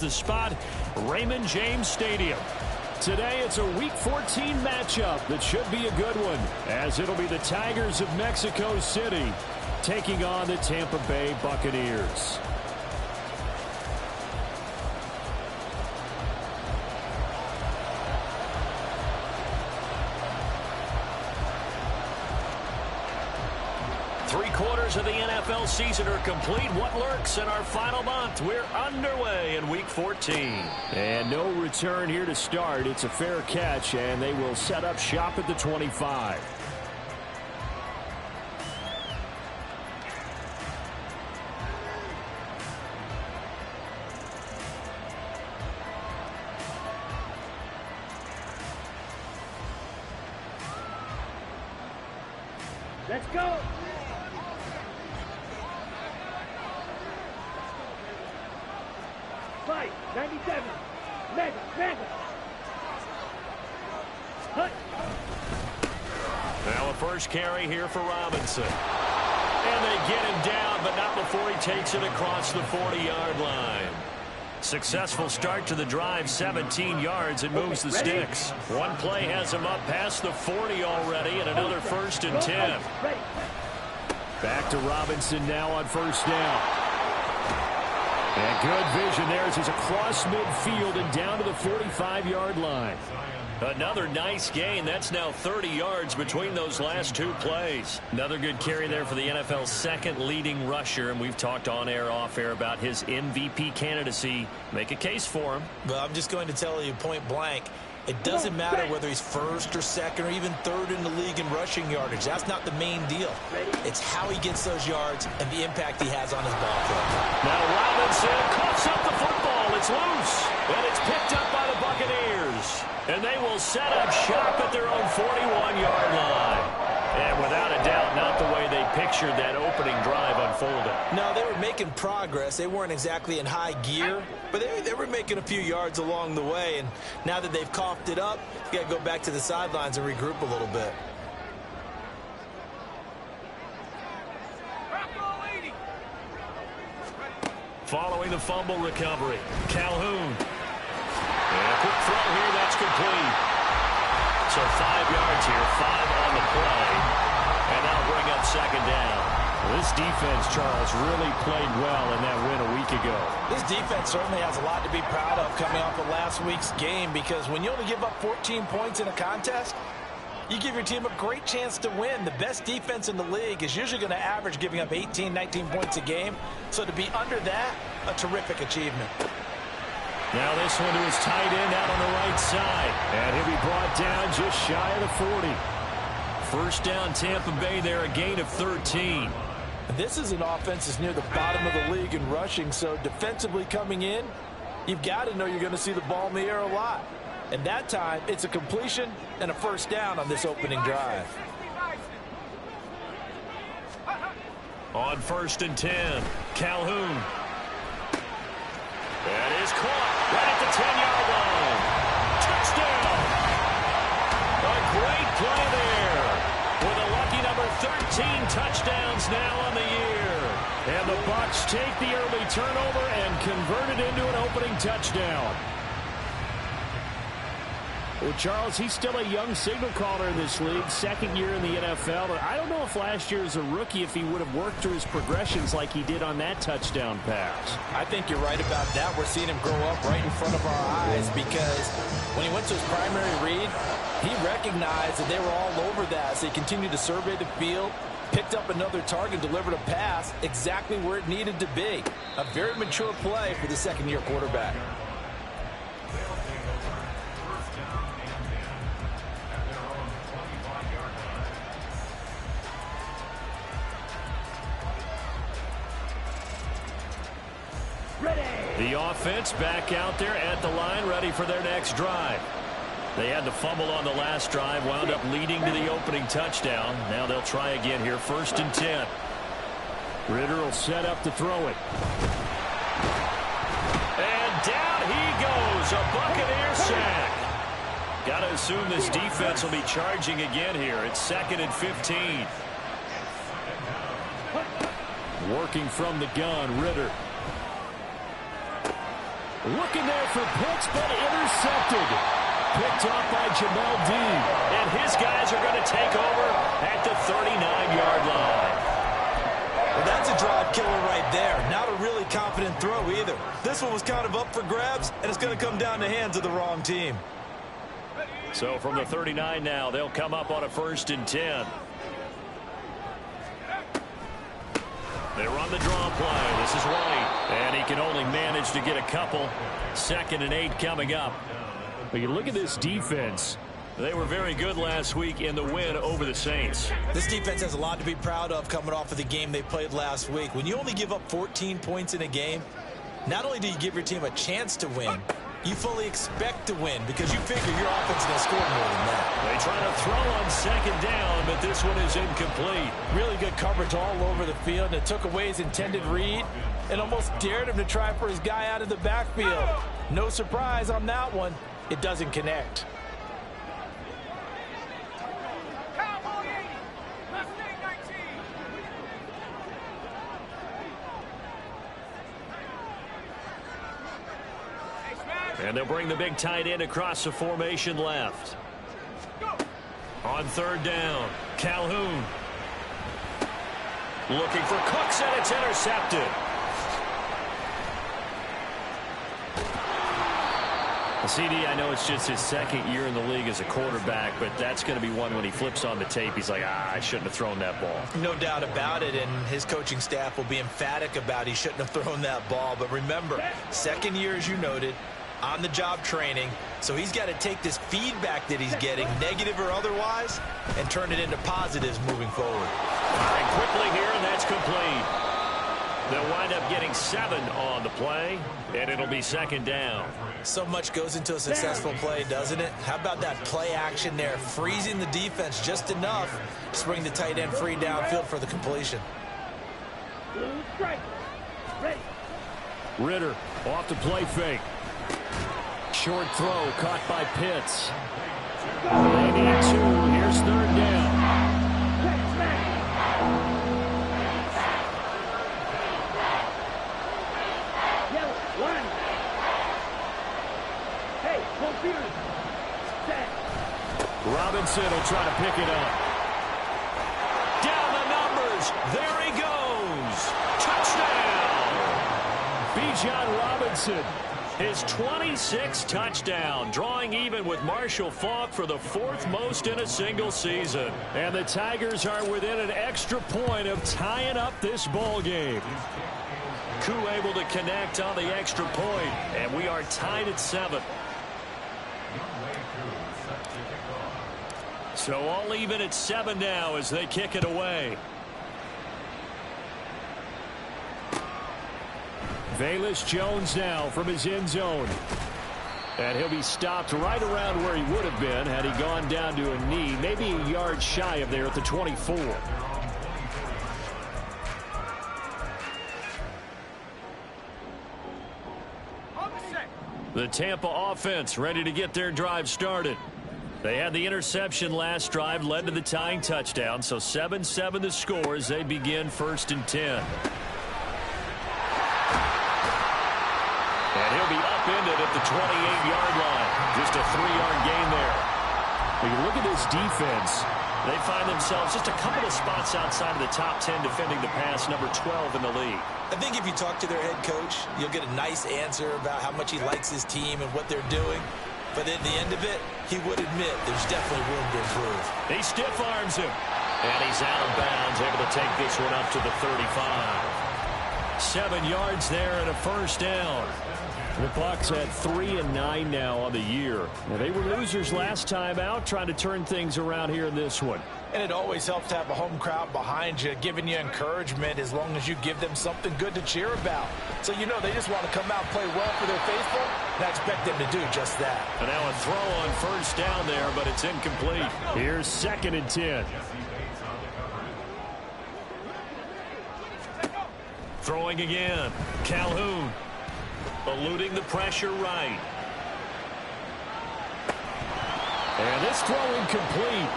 The spot, Raymond James Stadium. Today it's a Week 14 matchup that should be a good one, as it'll be the Tigers of Mexico City taking on the Tampa Bay Buccaneers. Three-quarters of the NFL season are complete. What lurks in our final month? We're underway in Week 14. And no return here to start. It's a fair catch, and they will set up shop at the 25. Let's go! Fight, 97, mega. Hut. Now a first carry here for Robinson. And they get him down, but not before he takes it across the 40-yard line. Successful start to the drive, 17 yards, and moves the sticks. One play has him up past the 40 already, and another 1st and 10. Back to Robinson now on first down. And good vision there as he's across midfield and down to the 45-yard line. Another nice gain. That's now 30 yards between those last two plays. Another good carry there for the NFL's second leading rusher, and we've talked on air, off air about his MVP candidacy. Make a case for him. Well, I'm just going to tell you point blank, it doesn't matter whether he's first or second or even third in the league in rushing yardage. That's not the main deal. It's how he gets those yards and the impact he has on his ball club. Now Robinson coughs up the football. It's loose, and it's picked up by the Buccaneers. And they will set up shop at their own 41-yard line. And without a doubt, not the way they pictured that opening drive unfolding. No, they were making progress. They weren't exactly in high gear, but they were making a few yards along the way. And now that they've coughed it up, you got to go back to the sidelines and regroup a little bit. Following the fumble recovery, Calhoun. And a quick throw here, that's complete. So 5 yards here, 5 on the play. And that'll bring up second down. This defense, Charles, really played well in that win a week ago. This defense certainly has a lot to be proud of coming off of last week's game, because when you only give up 14 points in a contest, you give your team a great chance to win. The best defense in the league is usually going to average giving up 18, 19 points a game. So to be under that, a terrific achievement. Now this one to his tight end out on the right side. And he'll be brought down just shy of the 40. First down, Tampa Bay there, a gain of 13. This is an offense that's near the bottom of the league in rushing, so defensively coming in, you've got to know you're going to see the ball in the air a lot. And that time, it's a completion and a first down on this opening drive. On 1st and 10, Calhoun. That is caught right at the 10-yard line. Touchdown! A great play there. With a lucky number 13 touchdowns now on the year. And the Bucks take the early turnover and convert it into an opening touchdown. Well, Charles, he's still a young signal caller in this league, second year in the NFL. But I don't know if last year as a rookie, if he would have worked through his progressions like he did on that touchdown pass. I think you're right about that. We're seeing him grow up right in front of our eyes, because when he went to his primary read, he recognized that they were all over that. So he continued to survey the field, picked up another target, delivered a pass exactly where it needed to be. A very mature play for the second-year quarterback. The offense back out there at the line, ready for their next drive. They had the fumble on the last drive, wound up leading to the opening touchdown. Now they'll try again here, 1st and 10. Ritter will set up to throw it. And down he goes, a Buccaneer sack. Got to assume this defense will be charging again here. It's 2nd and 15. Working from the gun, Ritter. Looking there for Pitts, but intercepted. Picked off by Jamel Dean. And his guys are going to take over at the 39-yard line. Well, that's a drive killer right there. Not a really confident throw either. This one was kind of up for grabs, and it's going to come down to hands of the wrong team. So from the 39 now, they'll come up on a 1st and 10. They run the draw play. This is White. And he can only manage to get a couple. 2nd and 8 coming up. But you look at this defense. They were very good last week in the win over the Saints. This defense has a lot to be proud of coming off of the game they played last week. When you only give up 14 points in a game, not only do you give your team a chance to win, you fully expect to win because you figure your offense is going to score more than that. They try to throw on 2nd down, but this one is incomplete. Really good coverage all over the field, and it took away his intended read and almost dared him to try for his guy out of the backfield. No surprise on that one. It doesn't connect. And they'll bring the big tight end across the formation left. On 3rd down, Calhoun. Looking for Cooks, and it's intercepted. CD, I know it's just his 2nd year in the league as a quarterback, but that's going to be one when he flips on the tape. He's like, I shouldn't have thrown that ball. No doubt about it, and his coaching staff will be emphatic about he shouldn't have thrown that ball. But remember, 2nd year, as you noted, on-the-job training, so he's got to take this feedback that he's getting, negative or otherwise, and turn it into positives moving forward. Firing quickly here, and that's complete. They'll wind up getting 7 on the play, and it'll be 2nd down. So much goes into a successful play, doesn't it? How about that play action there, freezing the defense just enough to bring the tight end free downfield for the completion. Ritter off the play fake. Short throw caught by Pitts. They need 2. Here's 3rd down. Robinson will try to pick it up. Down the numbers. There he goes. Touchdown. Bijan Robinson. His 26th touchdown, drawing even with Marshall Faulk for the 4th most in a single season. And the Tigers are within an extra point of tying up this ball game. Koo able to connect on the extra point, and we are tied at 7. So all even at 7 now as they kick it away. Velus Jones now from his end zone. And he'll be stopped right around where he would have been had he gone down to a knee, maybe a yard shy of there at the 24. The Tampa offense ready to get their drive started. They had the interception last drive, led to the tying touchdown, so 7-7 the score as they begin 1st and 10. And he'll be upended at the 28-yard line. Just a 3-yard gain there. When you look at this defense, they find themselves just a couple of spots outside of the top 10 defending the pass, number 12 in the league. I think if you talk to their head coach, you'll get a nice answer about how much he likes his team and what they're doing. But at the end of it, he would admit there's definitely room to improve. He stiff arms him. And he's out of bounds, able to take this one up to the 35. 7 yards there and a 1st down. The Bucks at 3-9 now on the year. Now, they were losers last time out, trying to turn things around here in this one. And it always helps to have a home crowd behind you, giving you encouragement as long as you give them something good to cheer about. So you know they just want to come out and play well for their faithful, and I expect them to do just that. And now a throw on 1st down there, but it's incomplete. Here's 2nd and 10. Throwing again. Calhoun. Eluding the pressure right. And this throw incomplete.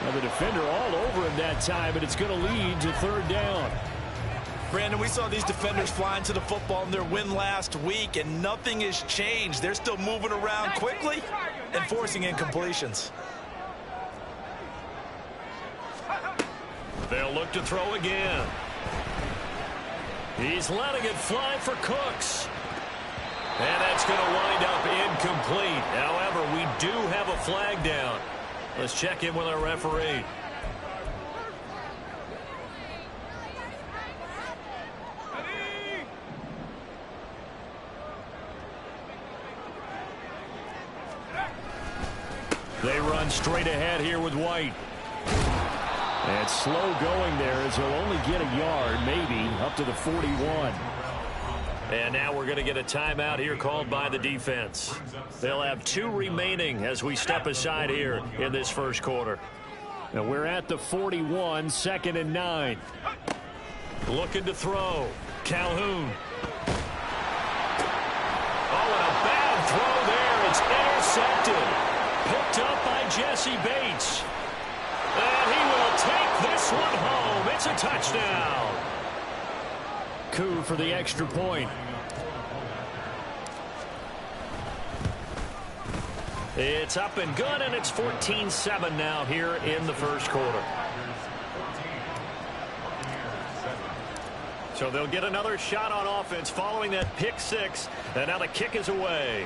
Now the defender all over him that time, but it's going to lead to 3rd down. Brandon, we saw these defenders flying to the football in their win last week, and nothing has changed. They're still moving around quickly and forcing incompletions. They'll look to throw again. He's letting it fly for Cooks. And that's going to wind up incomplete. However, we do have a flag down. Let's check in with our referee. They run straight ahead here with White. And slow going there as he'll only get a yard, maybe, up to the 41. And now we're going to get a timeout here called by the defense. They'll have 2 remaining as we step aside here in this first quarter. And we're at the 41, 2nd and 9. Looking to throw. Calhoun. Oh, and a bad throw there. It's intercepted. Picked up by Jesse Bates. And he will take this one home. It's a touchdown. Coup for the extra point. It's up and good, and it's 14-7 now here in the first quarter. So they'll get another shot on offense following that pick 6, and now the kick is away.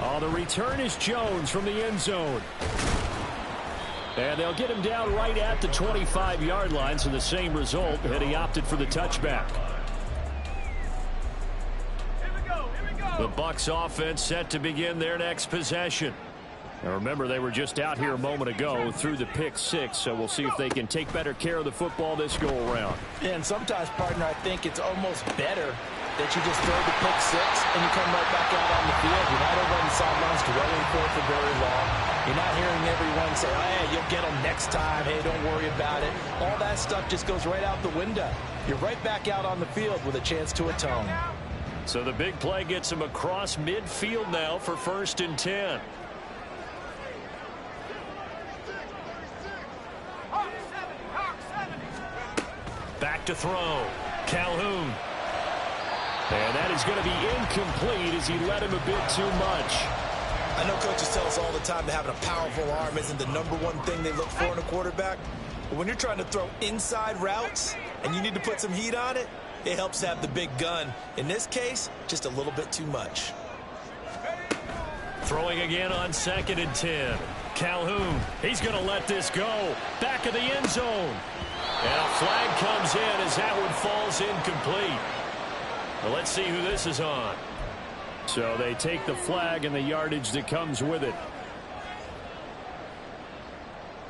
Oh, the return is Jones from the end zone. And they'll get him down right at the 25-yard line, so the same result, and he opted for the touchback. The Bucks offense set to begin their next possession. Now remember, they were just out here a moment ago through the pick 6, so we'll see if they can take better care of the football this go-around. And sometimes, partner, I think it's almost better that you just throw the pick 6 and you come right back out on the field. You're not over on the sidelines dwelling for very long. You're not hearing everyone say, oh, hey, you'll get them next time. Hey, don't worry about it. All that stuff just goes right out the window. You're right back out on the field with a chance to atone. So the big play gets him across midfield now for 1st and 10. Back to throw. Calhoun. And that is going to be incomplete as he led him a bit too much. I know coaches tell us all the time that having a powerful arm isn't the #1 thing they look for in a quarterback. But when you're trying to throw inside routes and you need to put some heat on it, it helps have the big gun. In this case, just a little bit too much. Throwing again on 2nd and 10. Calhoun, he's going to let this go. Back of the end zone. And a flag comes in as that one falls incomplete. Well, let's see who this is on. So they take the flag and the yardage that comes with it.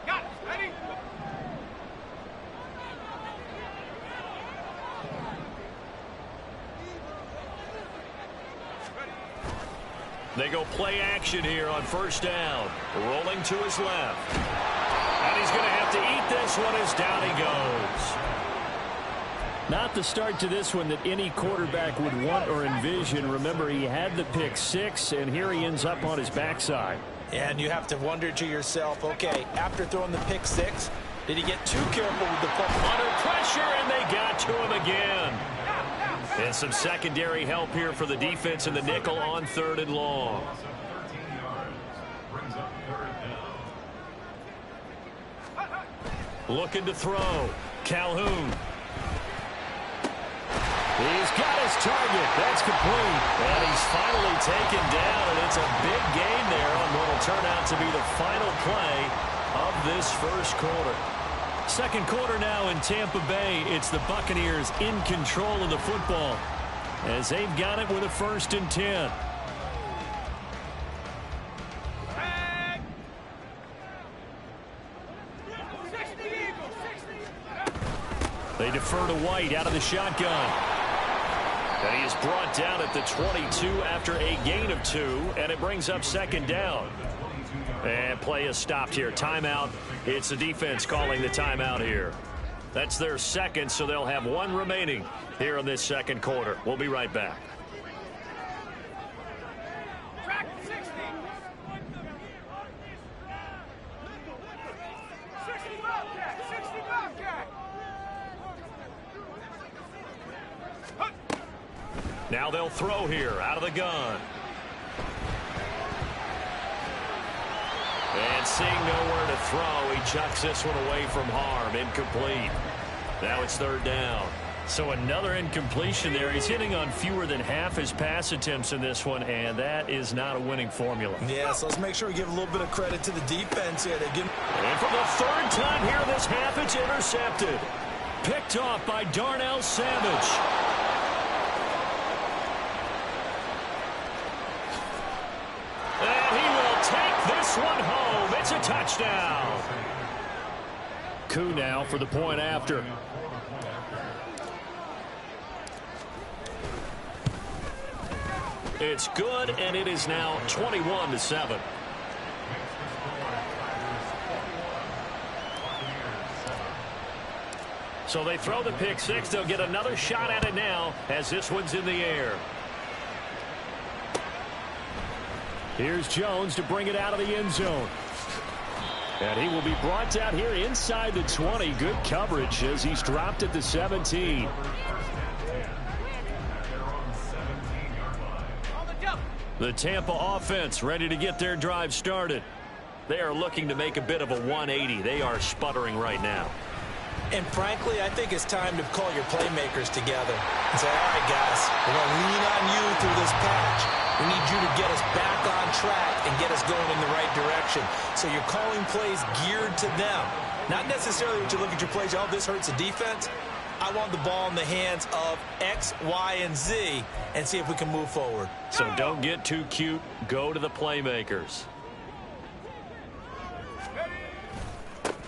Got it. Ready? They go play action here on 1st down. Rolling to his left. And he's going to have to eat this one as down he goes. Not the start to this one that any quarterback would want or envision. Remember, he had the pick 6, and here he ends up on his backside. And you have to wonder to yourself, okay, after throwing the pick 6, did he get too careful with the football? Under pressure, and they got to him again. And some secondary help here for the defense in the nickel on 3rd and long. Looking to throw. Calhoun. He's got his target. That's complete. And he's finally taken down, and it's a big gain there on what will turn out to be the final play of this first quarter. Second quarter now in Tampa Bay. It's the Buccaneers in control of the football as they've got it with a 1st and 10. They defer to White out of the shotgun. And he is brought down at the 22 after a gain of 2, and it brings up 2nd down. And play is stopped here. Timeout. It's the defense calling the timeout here. That's their 2nd, so they'll have 1 remaining here in this 2nd quarter. We'll be right back. Now they'll throw here out of the gun. And seeing nowhere to throw, he chucks this one away from harm. Incomplete. Now it's third down. So another incompletion there. He's hitting on fewer than half his pass attempts in this one, and that is not a winning formula. Yeah, so let's make sure we give a little bit of credit to the defense here. And for the third time here in this half, it's intercepted. Picked off by Darnell Savage. And he will take this one home. It's a touchdown. Coup now for the point after. It's good, and it is now 21-7. So they throw the pick six. They'll get another shot at it now as this one's in the air. Here's Jones to bring it out of the end zone. And he will be brought down here inside the 20. Good coverage as he's dropped at the 17. The Tampa offense ready to get their drive started. They are looking to make a bit of a 180. They are sputtering right now. And frankly, I think it's time to call your playmakers together and say, all right, guys, we're going to lean on you through this patch. We need you to get us back on track and get us going in the right direction. So you're calling plays geared to them. Not necessarily when you look at your plays, oh, this hurts the defense. I want the ball in the hands of X, Y, and Z and see if we can move forward. So don't get too cute. Go to the playmakers.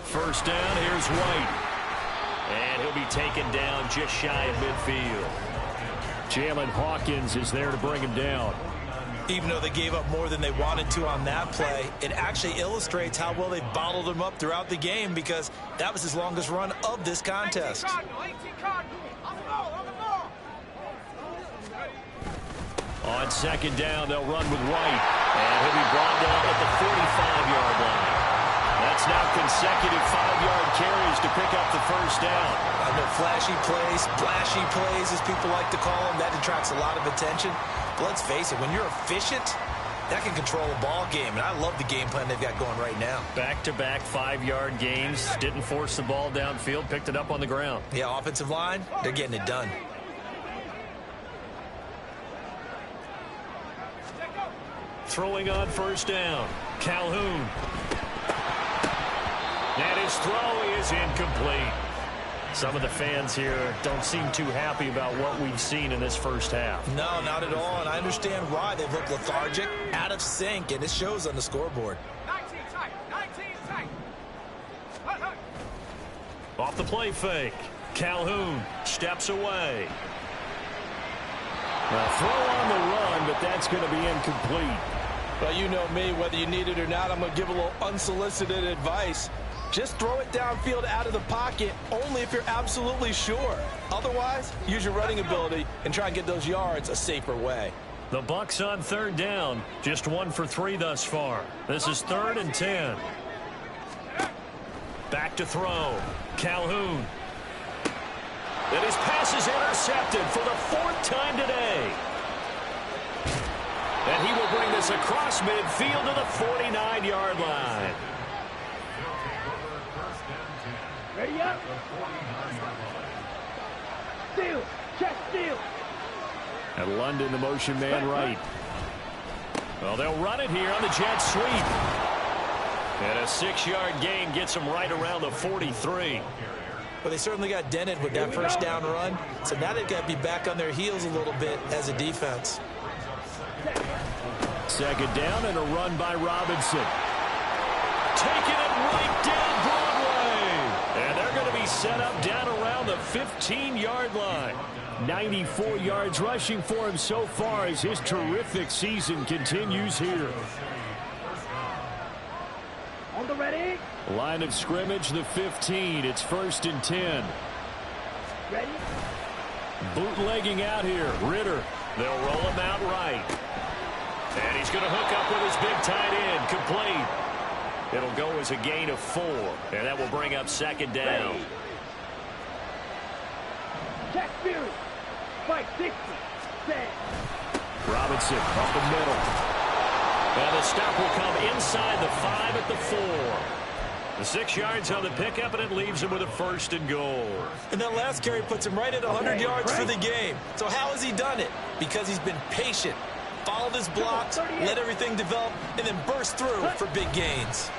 First down, here's White. And he'll be taken down just shy of midfield. Jalen Hawkins is there to bring him down. Even though they gave up more than they wanted to on that play, it actually illustrates how well they bottled him up throughout the game because that was his longest run of this contest. On second down, they'll run with White. And he'll be brought down at the 45-yard line. That's now consecutive 5-yard carries to pick up the first down. I know flashy plays, splashy plays, as people like to call them, that attracts a lot of attention. But let's face it, when you're efficient, that can control a ball game. And I love the game plan they've got going right now. Back-to-back 5-yard gains. Didn't force the ball downfield. Picked it up on the ground. Yeah, offensive line, they're getting it done. Throwing on first down. Calhoun. And his throw is incomplete. Some of the fans here don't seem too happy about what we've seen in this first half. No, not at all, and I understand why. They've looked lethargic, out of sync, and it shows on the scoreboard. 19 tight, 19 tight. Off the play fake. Calhoun steps away. A throw on the run, but that's going to be incomplete. Well, you know me, whether you need it or not, I'm going to give a little unsolicited advice. Just throw it downfield out of the pocket only if you're absolutely sure. Otherwise, use your running ability and try and get those yards a safer way. The Bucks on third down. Just 1 for 3 thus far. This is 3rd and 10. Back to throw. Calhoun. And his pass is intercepted for the 4th time today. And he will bring this across midfield to the 49-yard line. Ready up. Steal. Check steal. And London, the motion man right. Well, they'll run it here on the jet sweep. And a 6-yard gain gets them right around the 43. But they certainly got dented with that first down run. So now they've got to be back on their heels a little bit as a defense. Second down and a run by Robinson. Taking it right down Broadway. And they're going to be set up down around the 15-yard line. 94 yards rushing for him so far as his terrific season continues here. On the ready. Line of scrimmage, the 15. It's 1st and 10. Ready. Bootlegging out here. Ritter. They'll roll him out right. And he's going to hook up with his big tight end. Complete. It'll go as a gain of 4. And that will bring up second down. Jack Fury. Fight 60. Set. Robinson up the middle. And the stop will come inside the 5 at the 4. The 6 yards on the pickup, and it leaves him with a 1st and goal. And that last carry puts him right at 100 yards for the game. So how has he done it? Because he's been patient, followed his blocks, let everything develop, and then burst through for big gains.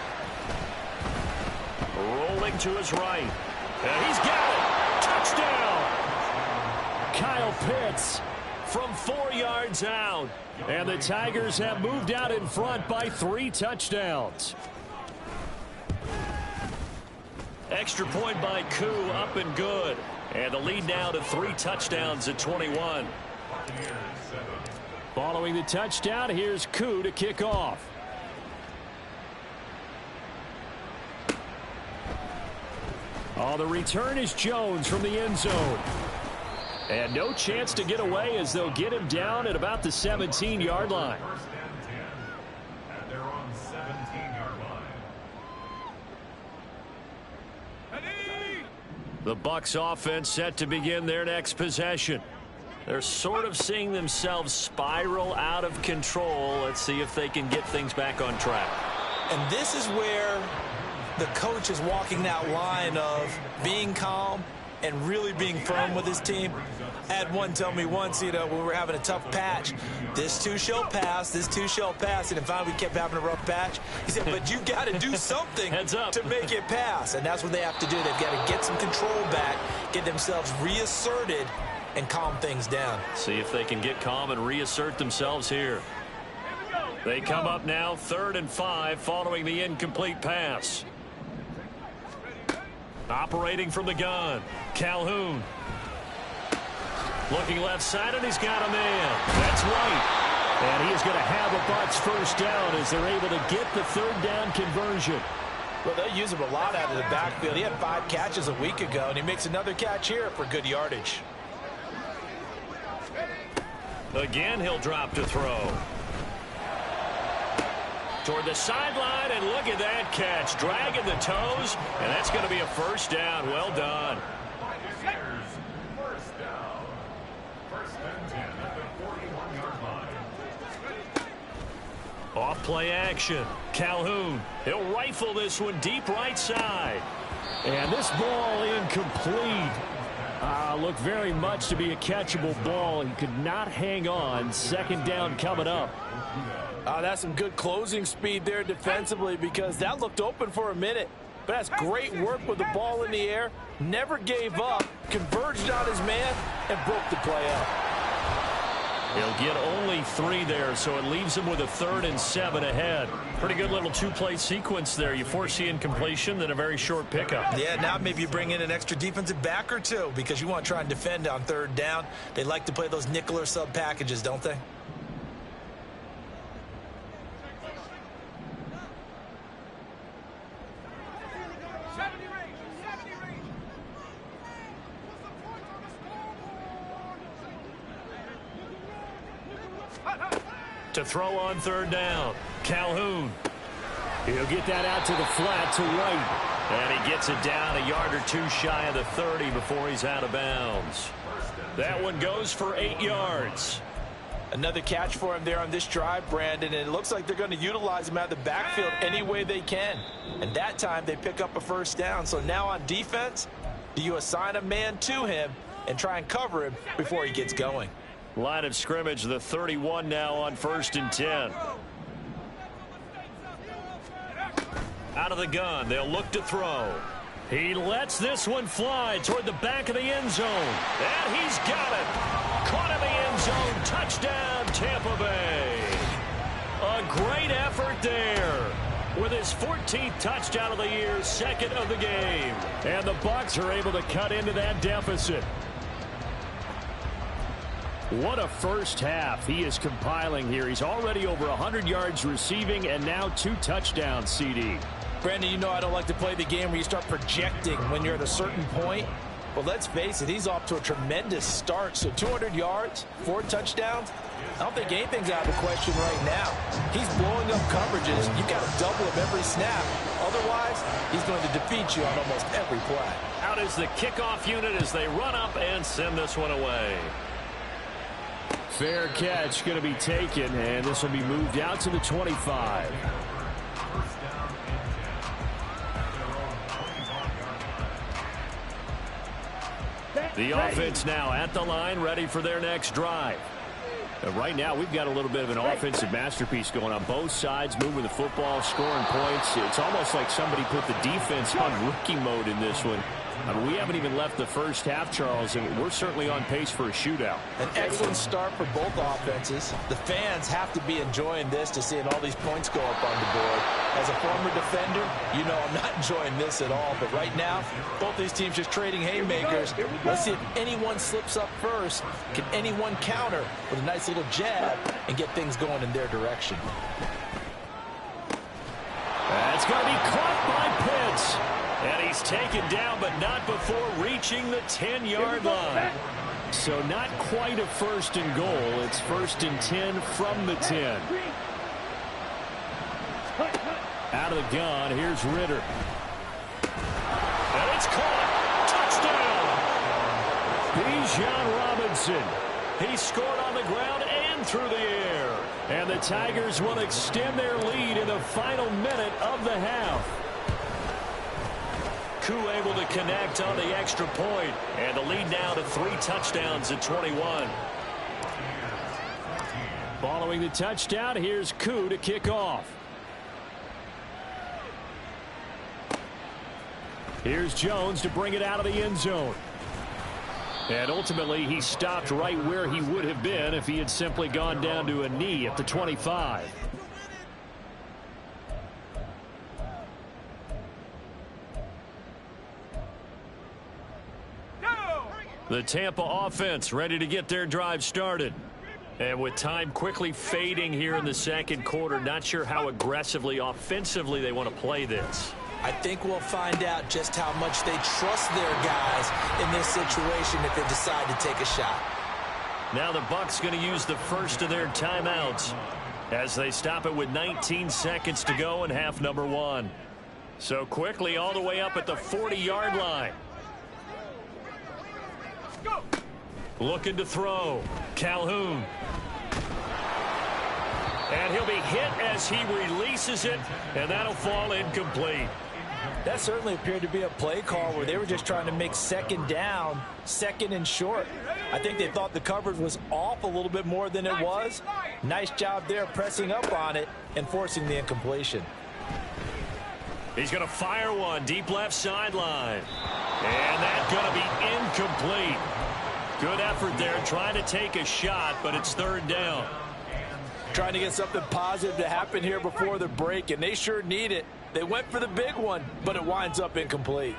Rolling to his right. And he's got it. Touchdown. Kyle Pitts from 4 yards out. And the Tigers have moved out in front by 3 touchdowns. Extra point by Koo, up and good. And the lead now to 3 touchdowns at 21. Following the touchdown, here's Koo to kick off. Oh, the return is Jones from the end zone. And no chance to get away as they'll get him down at about the 17-yard line. And they're on 17-yard line. The Bucks offense set to begin their next possession. They're sort of seeing themselves spiral out of control. Let's see if they can get things back on track. And this is where the coach is walking that line of being calm and really being firm with his team. I had one tell me once, when we were having a tough patch, this too shall pass, this too shall pass, and then finally we kept having a rough patch. He said, but you got to do something to make it pass, and that's what they have to do. They've got to get some control back, get themselves reasserted, and calm things down. See if they can get calm and reassert themselves here. They come up now 3rd and 5 following the incomplete pass. Operating from the gun, Calhoun. Looking left side, and he's got a man. That's right. And he is going to have a Bucks 1st down as they're able to get the 3rd down conversion. Well, they'll use him a lot out of the backfield. He had 5 catches a week ago, and he makes another catch here for good yardage. Again, he'll drop to throw. Toward the sideline, and look at that catch. Dragging the toes, and that's going to be a 1st down. Well done. First down. 1st and 10 at the 41-yard line. Off play action. Calhoun. He'll rifle this one deep right side. And this ball incomplete. Looked very much to be a catchable ball. He could not hang on. 2nd down coming up. That's some good closing speed there defensively because that looked open for a minute. But that's great work with the ball in the air. Never gave up. Converged on his man and broke the play up. He'll get only 3 there, so it leaves him with a 3rd and 7 ahead. Pretty good little 2-play sequence there. You foresee incompletion, then a very short pickup. Yeah, now maybe you bring in an extra defensive back or 2 because you want to try and defend on 3rd down. They like to play those nickel or sub packages, don't they? To throw on 3rd down, Calhoun. He'll get that out to the flat to right. And he gets it down a yard or 2 shy of the 30 before he's out of bounds. That one goes for 8 yards. Another catch for him there on this drive, Brandon, and it looks like they're going to utilize him out of the backfield any way they can. And that time they pick up a 1st down. So now on defense, do you assign a man to him and try and cover him before he gets going? Line of scrimmage, the 31 now on 1st and 10. Out of the gun, they'll look to throw. He lets this one fly toward the back of the end zone. And he's got it. Caught in the end zone. Touchdown, Tampa Bay. A great effort there. With his 14th touchdown of the year, 2nd of the game. And the Bucks are able to cut into that deficit. What a first half he is compiling here. He's already over 100 yards receiving and now 2 touchdowns, CD. Brandon, you know I don't like to play the game where you start projecting when you're at a certain point. But let's face it, he's off to a tremendous start. So 200 yards, 4 touchdowns. I don't think anything's out of the question right now. He's blowing up coverages. You've got to double him every snap. Otherwise, he's going to defeat you on almost every play. Out is the kickoff unit as they run up and send this one away. Fair catch going to be taken, and this will be moved out to the 25. The offense now at the line, ready for their next drive. Right now, we've got a little bit of an offensive masterpiece going on both sides, moving the football, scoring points. It's almost like somebody put the defense on rookie mode in this one. I mean, we haven't even left the first half, Charles, and we're certainly on pace for a shootout. An excellent start for both offenses. The fans have to be enjoying this to seeing all these points go up on the board. As a former defender, you know I'm not enjoying this at all. But right now, both these teams just trading haymakers. Let's see if anyone slips up first. Can anyone counter with a nice little jab and get things going in their direction? That's going to be caught by Pitts. And he's taken down, but not before reaching the 10-yard line. So not quite a first and goal. It's first and 10 from the 10. Out of the gun, here's Ritter. And it's caught. Touchdown. Bijan Robinson. He scored on the ground and through the air. And the Tigers will extend their lead in the final minute of the half. Koo able to connect on the extra point, and the lead now to 3 touchdowns at 21. Following the touchdown, here's Koo to kick off. Here's Jones to bring it out of the end zone. And ultimately, he stopped right where he would have been if he had simply gone down to a knee at the 25. The Tampa offense ready to get their drive started. And with time quickly fading here in the second quarter, not sure how aggressively, offensively they want to play this. I think we'll find out just how much they trust their guys in this situation if they decide to take a shot. Now the Bucks going to use the first of their timeouts as they stop it with 19 seconds to go in half number 1. So quickly all the way up at the 40-yard line. Looking to throw. Calhoun. And he'll be hit as he releases it, and that'll fall incomplete. That certainly appeared to be a play call where they were just trying to make second down, second and short. I think they thought the coverage was off a little bit more than it was. Nice job there pressing up on it and forcing the incompletion. He's going to fire one deep left sideline. And that's going to be incomplete. Good effort there trying to take a shot, but it's third down. Trying to get something positive to happen here before the break, and they sure need it. They went for the big one, but it winds up incomplete.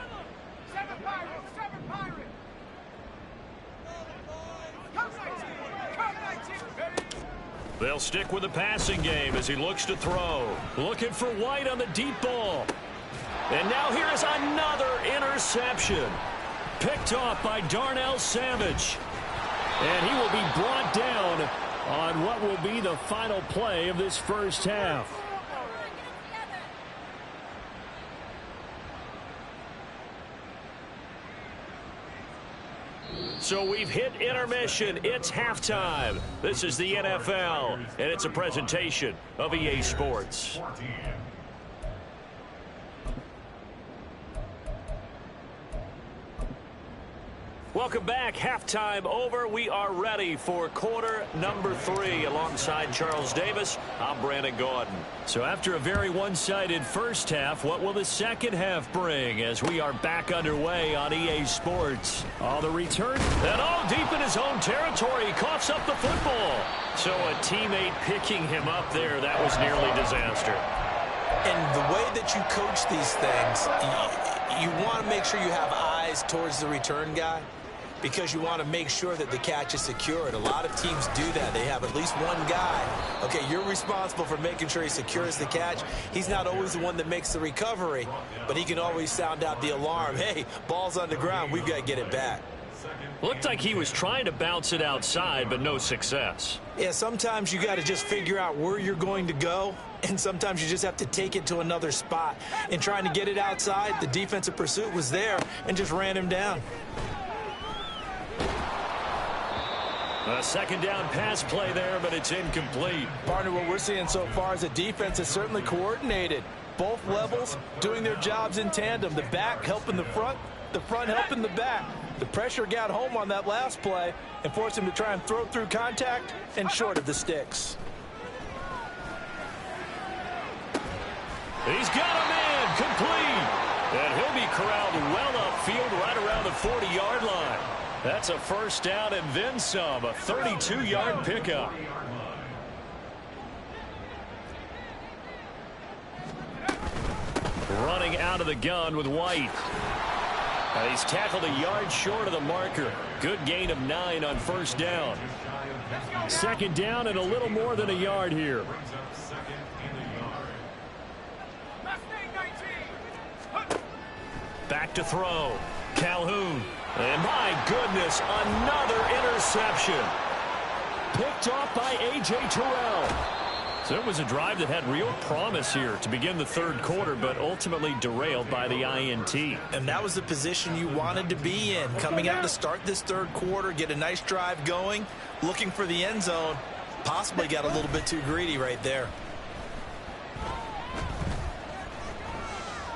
They'll stick with the passing game as he looks to throw. Looking for White on the deep ball. And now here is another interception. Picked off by Darnell Savage. And he will be brought down on what will be the final play of this first half. So we've hit intermission. It's halftime. This is the NFL, and it's a presentation of EA Sports. Welcome back. Halftime over. We are ready for quarter number 3. Alongside Charles Davis, I'm Brandon Gaudin. So after a very one-sided first half, what will the second half bring as we are back underway on EA Sports? The return, and all deep in his own territory. He coughs up the football. So a teammate picking him up there, that was nearly disaster. And the way that you coach these things, you want to make sure you have eyes towards the return guy, because you want to make sure that the catch is secured. A lot of teams do that. They have at least one guy. Okay, you're responsible for making sure he secures the catch. He's not always the one that makes the recovery, but he can always sound out the alarm. Hey, ball's on the ground. We've got to get it back. Looked like he was trying to bounce it outside, but no success. Yeah, sometimes you got to just figure out where you're going to go, and sometimes you just have to take it to another spot. And trying to get it outside, the defensive pursuit was there and just ran him down. A second down pass play there, but it's incomplete. Partner, what we're seeing so far is the defense is certainly coordinated. Both levels doing their jobs in tandem. The back helping the front helping the back. The pressure got home on that last play and forced him to try and throw through contact and short of the sticks. He's got a man complete. And he'll be corralled well upfield right around the 40-yard line. That's a first down and then some, a 32-yard pickup. Running out of the gun with White. He's tackled a yard short of the marker. Good gain of 9 on first down. Second down and a little more than a yard here. Back to throw. Calhoun. And my goodness, another interception. Picked off by A.J. Terrell. So it was a drive that had real promise here to begin the third quarter, but ultimately derailed by the INT. And that was the position you wanted to be in. Coming out to start this third quarter, get a nice drive going, looking for the end zone. Possibly got a little bit too greedy right there.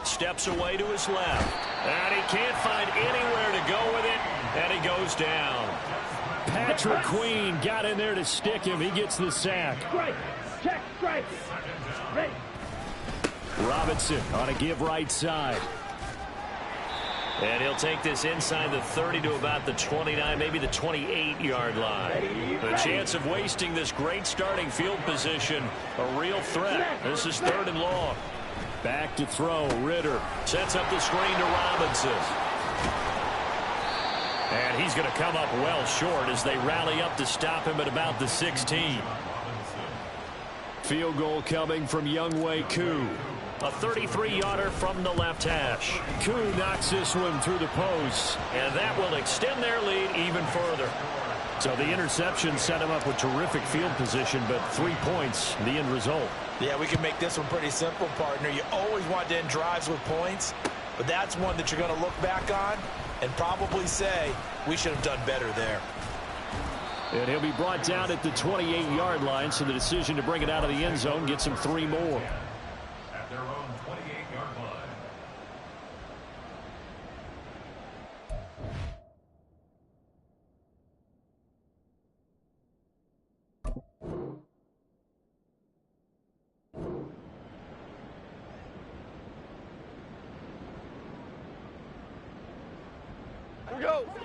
Steps away to his left. And he can't find anywhere to go with it. And he goes down. Patrick Queen got in there to stick him. He gets the sack. Strike. Check. Strike. Ready. Robinson on a give right side. And he'll take this inside the 30 to about the 29, maybe the 28-yard line. The chance of wasting this great starting field position, a real threat. This is 3rd and long. Back to throw. Ritter sets up the screen to Robinson. And he's going to come up well short as they rally up to stop him at about the 16. Field goal coming from Younghoe Koo. A 33-yarder from the left hash. Koo knocks this one through the post, and that will extend their lead even further. So the interception set him up with terrific field position, but 3 points, the end result. Yeah, we can make this one pretty simple, partner. You always want to end drives with points, but that's one that you're going to look back on and probably say, we should have done better there. And he'll be brought down at the 28-yard line, so the decision to bring it out of the end zone gets him 3 more. At their own 28-yard line.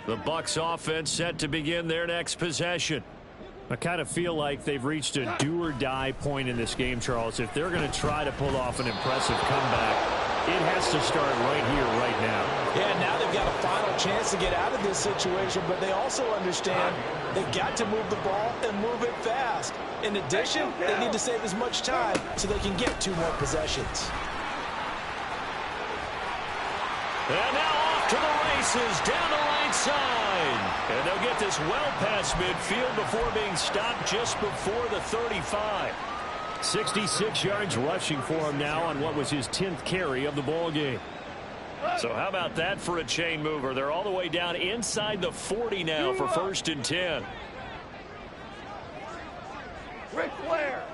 The Bucks offense set to begin their next possession. I kind of feel like they've reached a do-or-die point in this game, Charles. If they're going to try to pull off an impressive comeback, it has to start right here, right now. Yeah, now they've got a final chance to get out of this situation, but they also understand they've got to move the ball and move it fast. In addition, they need to save as much time so they can get 2 more possessions. And now off to the races down the right side. And they'll get this well past midfield before being stopped just before the 35. 66 yards rushing for him now on what was his 10th carry of the ball game. So how about that for a chain mover? They're all the way down inside the 40 now for 1st and 10. Ric Flair.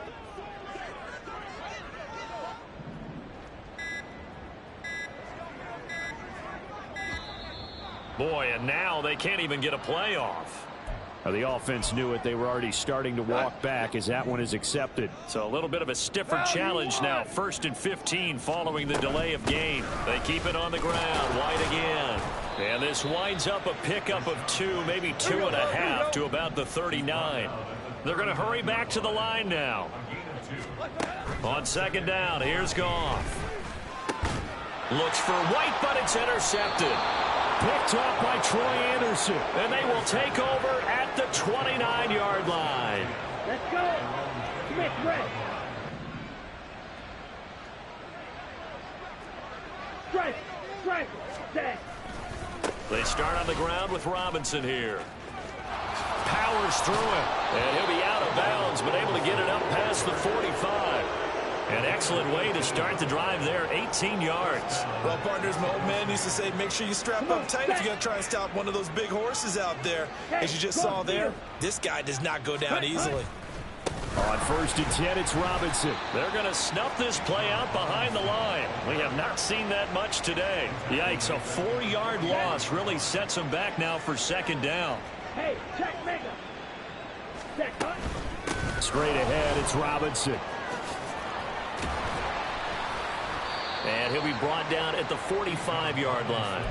Boy, and now they can't even get a playoff. The offense knew it. They were already starting to walk back as that one is accepted. So a little bit of a stiffer challenge now. 1st and 15 following the delay of game. They keep it on the ground. White again. And this winds up a pickup of 2, maybe 2.5 to about the 39. They're going to hurry back to the line now. On 2nd down, here's Goff. Looks for White, but it's intercepted. Picked off by Troy Anderson. And they will take over at the 29-yard line. Let's go. Smith ready. Strike. Strike. Set. They start on the ground with Robinson here. Powers through him. And he'll be out of bounds, but able to get it up past the 45. An excellent way to start the drive there, 18 yards. Well, partners, my old man used to say, make sure you strap up tight if you're going to try and stop one of those big horses out there. As you just saw there, this guy does not go down easily. On 1st and 10, it's Robinson. They're going to snuff this play out behind the line. We have not seen that much today. Yikes, a 4-yard loss really sets them back now for 2nd down. Hey, check mega. Check cut. Straight ahead, it's Robinson. And he'll be brought down at the 45-yard line.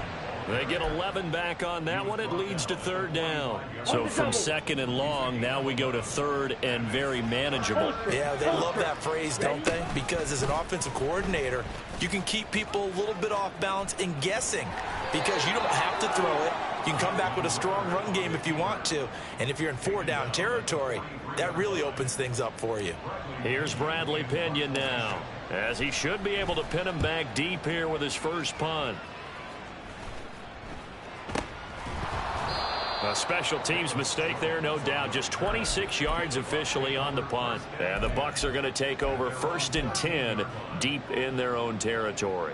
They get 11 back on that one. It leads to 3rd down. So from 2nd and long, now we go to 3rd and very manageable. Yeah, they love that phrase, don't they? Because as an offensive coordinator, you can keep people a little bit off balance and guessing because you don't have to throw it. You can come back with a strong run game if you want to. And if you're in 4-down territory, that really opens things up for you. Here's Bradley Pinion now, as he should be able to pin him back deep here with his first punt. A special teams mistake there, no doubt. Just 26 yards officially on the punt. And the Bucks are going to take over 1st and 10 deep in their own territory.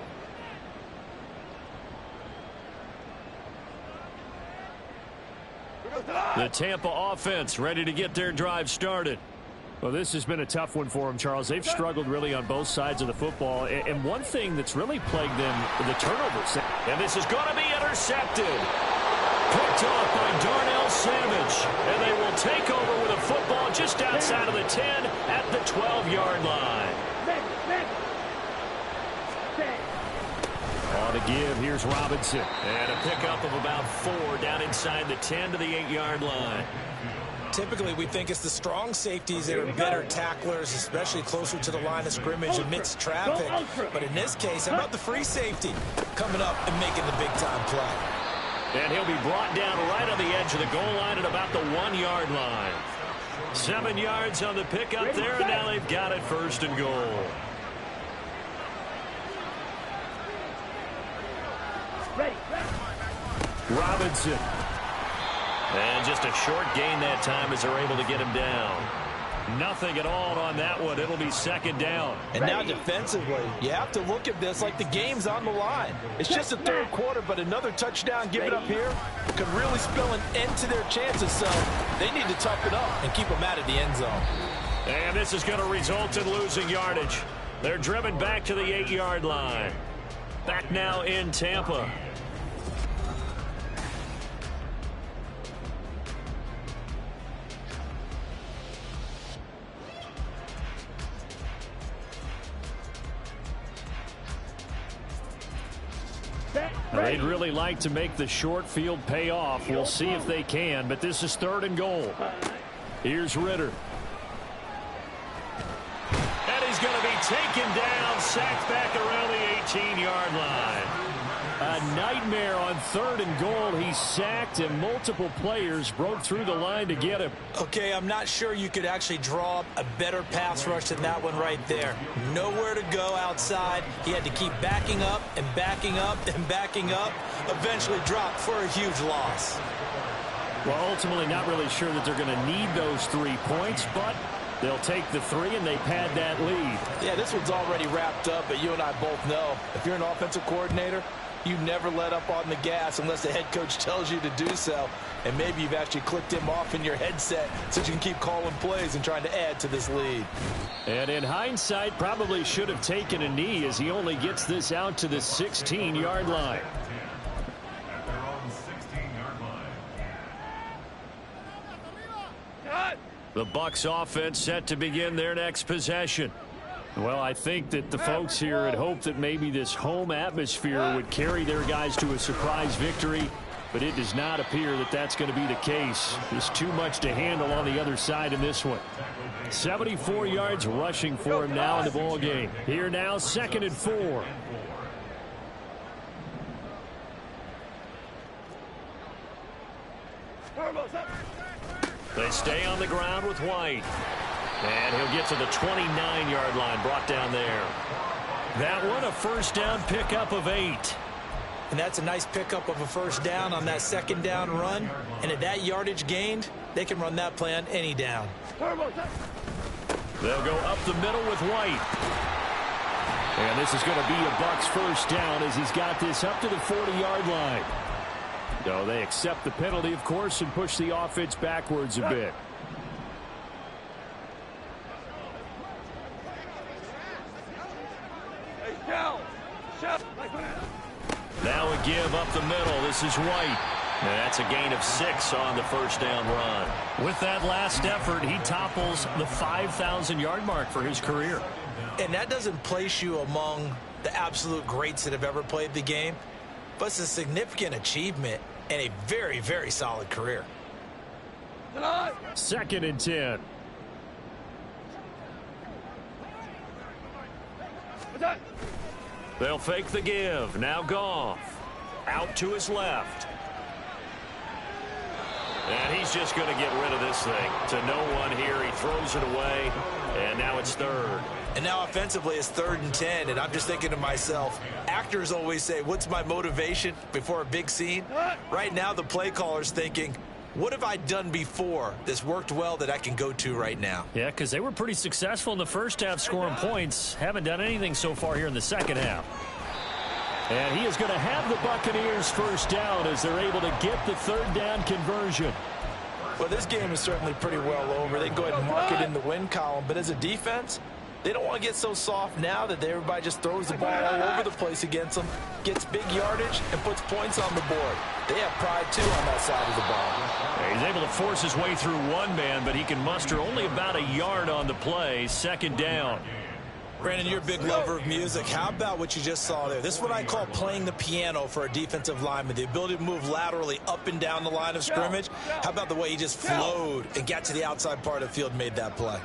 The Tampa offense ready to get their drive started. Well, this has been a tough one for them, Charles. They've struggled really on both sides of the football. And one thing that's really plagued them, the turnovers. And this is going to be intercepted. Picked off by Darnell Savage. And they will take over with a football just outside of the 10 at the 12-yard line. On the give, here's Robinson. And a pickup of about 4 down inside the 10 to the 8-yard line. Typically, we think it's the strong safeties that are better tacklers, especially closer to the line of scrimmage amidst traffic. But in this case, how about the free safety coming up and making the big-time play? And he'll be brought down right on the edge of the goal line at about the 1-yard line. 7 yards on the pickup there, and now they've got it 1st and goal. Robinson. And just a short gain that time as they're able to get him down. Nothing at all on that one. It'll be 2nd down. And now defensively, you have to look at this like the game's on the line. It's just the 3rd quarter, but another touchdown given up here could really spell an end to their chances. So they need to tough it up and keep them out of the end zone. And this is going to result in losing yardage. They're driven back to the 8-yard line. Back now in Tampa. They'd really like to make the short field pay off. We'll see if they can, but this is 3rd and goal. Here's Ritter. And he's going to be taken down, sacked back around the 18-yard line. A nightmare on 3rd and goal. He's sacked, and multiple players broke through the line to get him. Okay, I'm not sure you could actually draw up a better pass rush than that one right there. Nowhere to go outside. He had to keep backing up and backing up and backing up. Eventually dropped for a huge loss. Well, ultimately not really sure that they're going to need those 3 points, but they'll take the 3 and they pad that lead. Yeah, this one's already wrapped up, but you and I both know if you're an offensive coordinator, you never let up on the gas unless the head coach tells you to do so. And maybe you've actually clicked him off in your headset so you can keep calling plays and trying to add to this lead. And in hindsight, probably should have taken a knee as he only gets this out to the 16-yard line. At their own 16-yard line. The Bucks offense set to begin their next possession. Well, I think that the folks here had hoped that maybe this home atmosphere would carry their guys to a surprise victory, but it does not appear that that's going to be the case. There's too much to handle on the other side in this one. 74 yards rushing for him now in the ball game. Here now, 2nd and 4. They stay on the ground with White. And he'll get to the 29-yard line, brought down there. That one, a 1st down pickup of 8. And that's a nice pickup of a 1st down on that 2nd down run. And at that yardage gained, they can run that play on any down. They'll go up the middle with White. And this is going to be a Bucks first down as he's got this up to the 40-yard line. So they accept the penalty, of course, and push the offense backwards a bit. Now a give up the middle. This is White. And that's a gain of 6 on the first down run. With that last effort, he topples the 5,000-yard mark for his career. And that doesn't place you among the absolute greats that have ever played the game, but it's a significant achievement and a very, very solid career. 2nd and 10. They'll fake the give. Now Goff. Out to his left. And he's just going to get rid of this thing. To no one here. He throws it away. And now it's 3rd. And now offensively it's 3rd and 10. And I'm just thinking to myself, actors always say, what's my motivation before a big scene? Right now the play caller's thinking, what have I done before that's worked well that I can go to right now? Yeah, because they were pretty successful in the first half scoring points. Haven't done anything so far here in the second half. And he is going to have the Buccaneers first down as they're able to get the 3rd down conversion. Well, this game is certainly pretty well over. They can go ahead and mark it in the win column. But as a defense, they don't want to get so soft now that everybody just throws the ball all over the place against them, gets big yardage, and puts points on the board. They have pride, too, on that side of the ball. He's able to force his way through one man, but he can muster only about a yard on the play. 2nd down. Brandon, you're a big lover of music. How about what you just saw there? This is what I call playing the piano for a defensive lineman. The ability to move laterally up and down the line of scrimmage. How about the way he just flowed and got to the outside part of the field and made that play?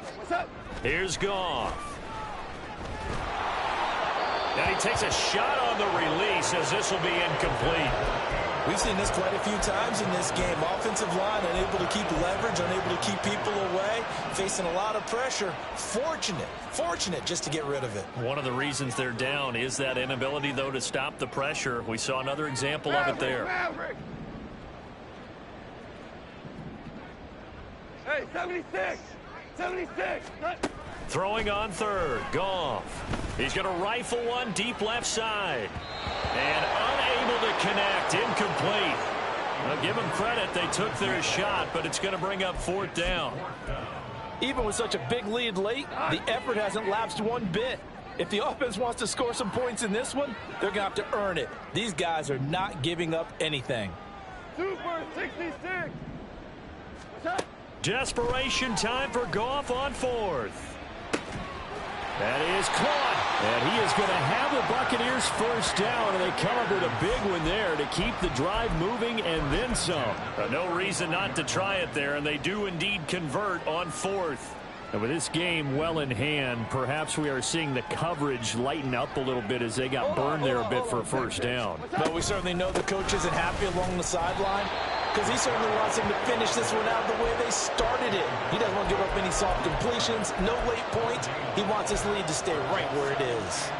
Here's Goff. And he takes a shot on the release as this will be incomplete. We've seen this quite a few times in this game. Offensive line unable to keep leverage, unable to keep people away, facing a lot of pressure. Fortunate just to get rid of it. One of the reasons they're down is that inability, though, to stop the pressure. We saw another example of it there. Hey, 76! 76! Throwing on 3rd. Goff. He's going to rifle one deep left side. And unable to connect. Incomplete. I'll give them credit. They took their shot, but it's going to bring up 4th down. Even with such a big lead late, the effort hasn't lapsed one bit. If the offense wants to score some points in this one, they're going to have to earn it. These guys are not giving up anything. Super 66! Desperation time for Goff on 4th. That is caught. And he is going to have the Buccaneers first down, and they come up with a big one there to keep the drive moving and then some. No reason not to try it there, and they do indeed convert on 4th. And with this game well in hand, perhaps we are seeing the coverage lighten up a little bit as they got burned there a bit for a first down. But we certainly know the coach isn't happy along the sideline because he certainly wants them to finish this one out the way they started it. He doesn't want to give up any soft completions, no late points. He wants his lead to stay right where it is.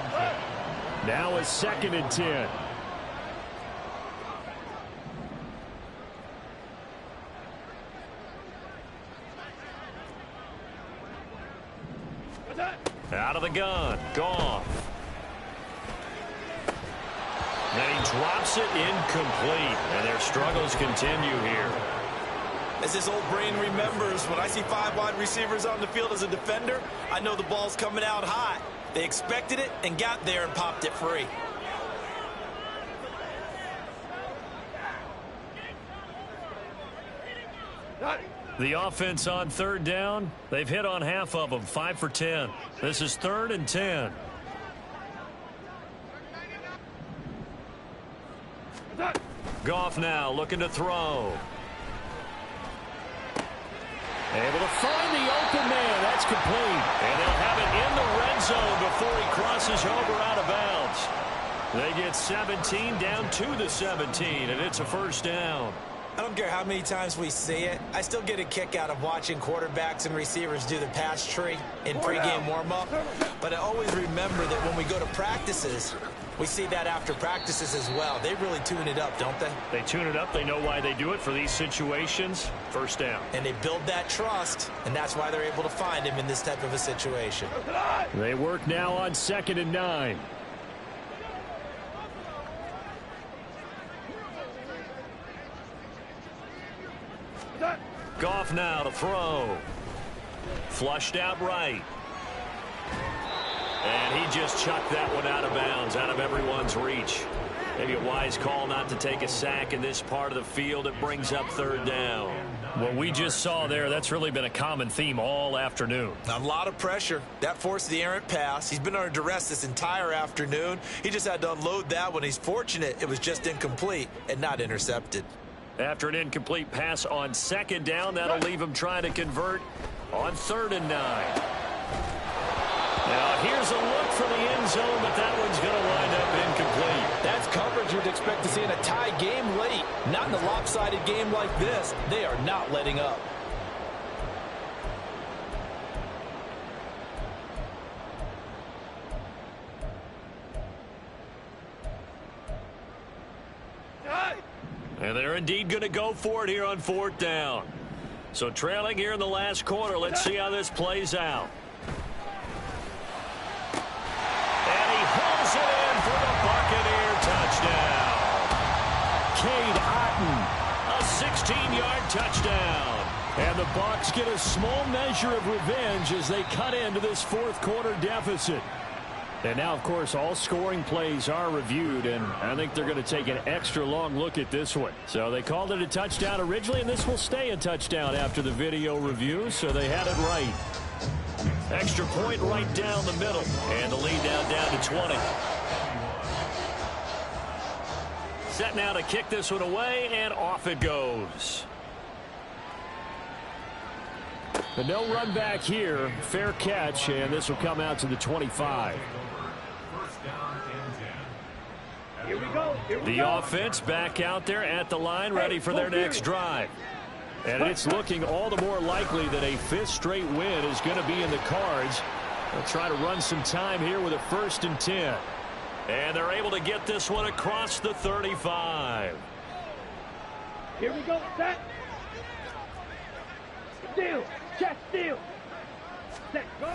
Now a 2nd and 10. Out of the gun. Goff. Then he drops it incomplete. And their struggles continue here. As this old brain remembers, when I see 5 wide receivers on the field as a defender, I know the ball's coming out hot. They expected it and got there and popped it free. The offense on 3rd down, they've hit on half of them, 5 for 10. This is 3rd and 10. Goff now looking to throw. Able to find the open man. That's complete. And they'll have it in the red zone before he crosses over out of bounds. They get 17 down to the 17, and it's a first down. I don't care how many times we see it. I still get a kick out of watching quarterbacks and receivers do the pass tree in pregame warm-up. But I always remember that when we go to practices, we see that after practices as well. They really tune it up, don't they? They tune it up. They know why they do it for these situations. First down. And they build that trust, and that's why they're able to find him in this type of a situation. They work now on 2nd and 9. Goff now to throw. Flushed out right. And he just chucked that one out of bounds, out of everyone's reach. Maybe a wise call not to take a sack in this part of the field. It brings up 3rd down. What we just saw there, that's really been a common theme all afternoon. A lot of pressure. That forced the errant pass. He's been under duress this entire afternoon. He just had to unload that one. He's fortunate it was just incomplete and not intercepted. After an incomplete pass on 2nd down, that'll leave him trying to convert on 3rd and 9. Now here's a look for the end zone, but that one's going to wind up incomplete. That's coverage you'd expect to see in a tie game late. Not in a lopsided game like this. They are not letting up. And they're indeed going to go for it here on 4th down. So trailing here in the last quarter. Let's see how this plays out. And he hauls it in for the Buccaneer touchdown. Cade Otton, a 16-yard touchdown. And the Bucks get a small measure of revenge as they cut into this 4th quarter deficit. And now, of course, all scoring plays are reviewed, and I think they're going to take an extra long look at this one. So they called it a touchdown originally, and this will stay a touchdown after the video review, so they had it right. Extra point right down the middle, and the lead now down to 20. Set now to kick this one away, and off it goes. But no run back here. Fair catch, and this will come out to the 25. Here we go. The offense back out there at the line, ready for their next drive. And it's looking all the more likely that a 5th straight win is going to be in the cards. They'll try to run some time here with a 1st and 10. And they're able to get this one across the 35. Here we go. Set. Steal. Check. Steal. Set. Go.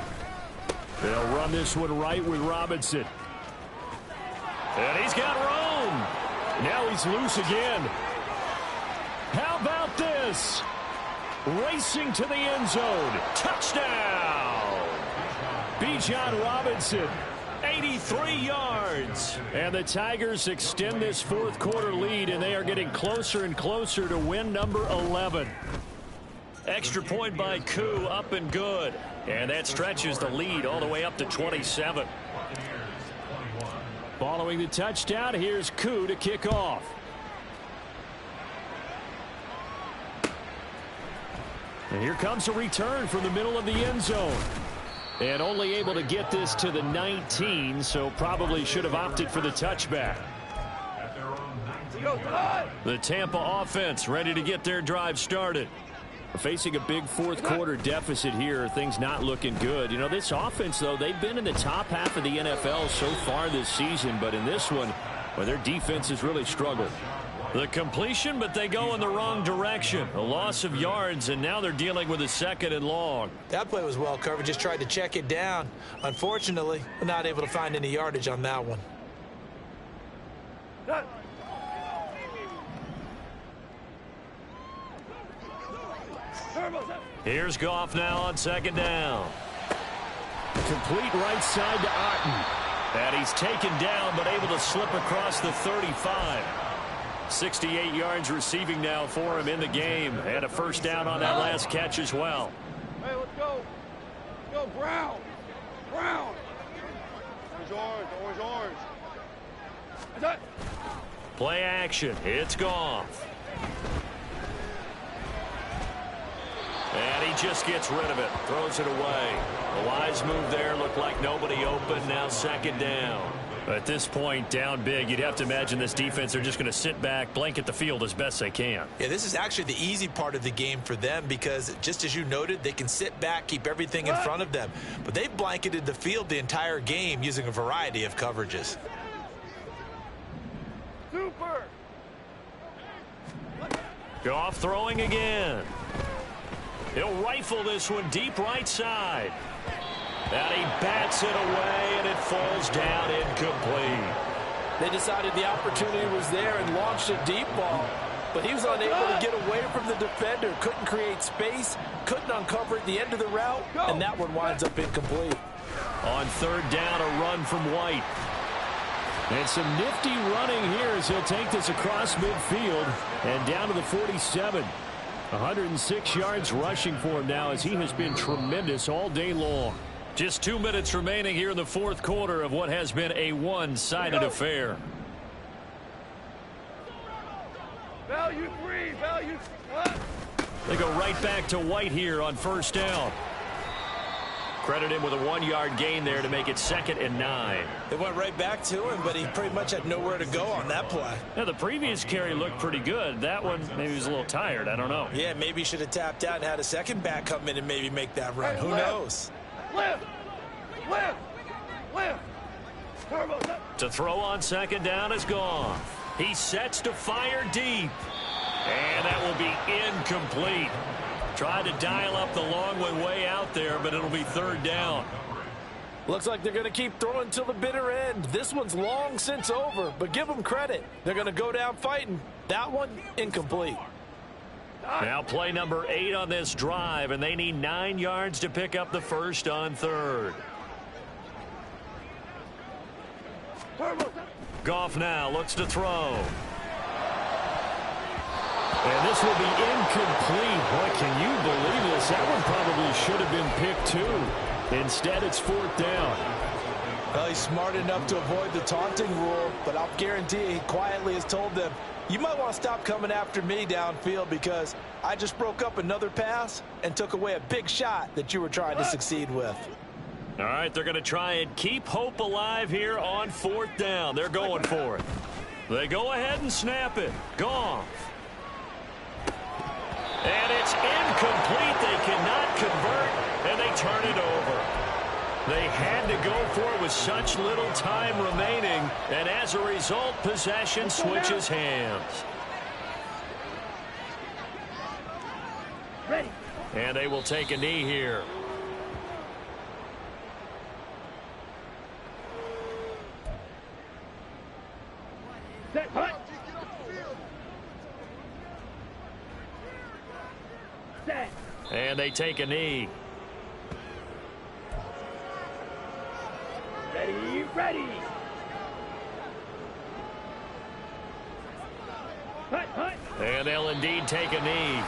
They'll run this one right with Robinson. And he's got room. Now he's loose again. How about this? Racing to the end zone. Touchdown. Bijan Robinson, 83 yards. And the Tigers extend this 4th quarter lead, and they are getting closer and closer to win number 11. Extra point by Koo, up and good. And that stretches the lead all the way up to 27. Following the touchdown, here's Koo to kick off. And here comes a return from the middle of the end zone. And only able to get this to the 19, so probably should have opted for the touchback. The Tampa offense ready to get their drive started. Facing a big 4th quarter deficit here, things not looking good. You know, this offense, though, they've been in the top half of the NFL so far this season, but in this one, well, their defense has really struggled. The completion, but they go in the wrong direction. A loss of yards, and now they're dealing with a 2nd and long. That play was well covered. Just tried to check it down. Unfortunately, we're not able to find any yardage on that one. Here's Goff now on 2nd down. Complete right side to Otton. And he's taken down, but able to slip across the 35. 68 yards receiving now for him in the game. And a 1st down on that last catch as well. Hey, let's go. Let's go, Brown. Brown. Orange, orange. Play action. It's Goff. And he just gets rid of it. Throws it away. A wise move there. Looked like nobody open. Now 2nd down. At this point, down big, you'd have to imagine this defense, they're just going to sit back, blanket the field as best they can. Yeah, this is actually the easy part of the game for them because, just as you noted, they can sit back, keep everything in front of them. But they've blanketed the field the entire game using a variety of coverages. Super. Goff throwing again. He'll rifle this one deep right side. And he bats it away, and it falls down incomplete. They decided the opportunity was there and launched a deep ball, but he was unable to get away from the defender, couldn't create space, couldn't uncover at the end of the route, and that one winds up incomplete. On third down, a run from White. And some nifty running here as he'll take this across midfield and down to the 47. 106 yards rushing for him now as he has been tremendous all day long. Just 2 minutes remaining here in the fourth quarter of what has been a one-sided affair. Value 3, value 1. They go right back to White here on first down. Credit him with a 1-yard gain there to make it 2nd and 9. They went right back to him, but he pretty much had nowhere to go on that play. Now, the previous carry looked pretty good. That one, maybe he was a little tired. I don't know. Yeah, maybe he should have tapped out and had a second back come in and maybe make that run. Who knows? Left. Turbo. To throw on second down is gone. He sets to fire deep. And that will be incomplete. Tried to dial up the long way out there, but it'll be third down. Looks like they're going to keep throwing till the bitter end. This one's long since over, but give them credit. They're going to go down fighting. That one, incomplete. Now play number 8 on this drive, and they need 9 yards to pick up the first on third. Goff now looks to throw. And this will be incomplete. Boy, can you believe this? That one probably should have been picked too. Instead, it's fourth down. Well, he's smart enough to avoid the taunting rule, but I'll guarantee he quietly has told them, you might want to stop coming after me downfield because I just broke up another pass and took away a big shot that you were trying to succeed with. All right, they're going to try and keep hope alive here on fourth down. They're going for it. They go ahead and snap it. Goff. And it's incomplete. They cannot convert, and they turn it over. They had to go for it with such little time remaining, and as a result, possession switches hands. Ready. And they will take a knee here. Set. Hut. Set. And they take a knee. Ready. Hut. And they'll indeed take a knee.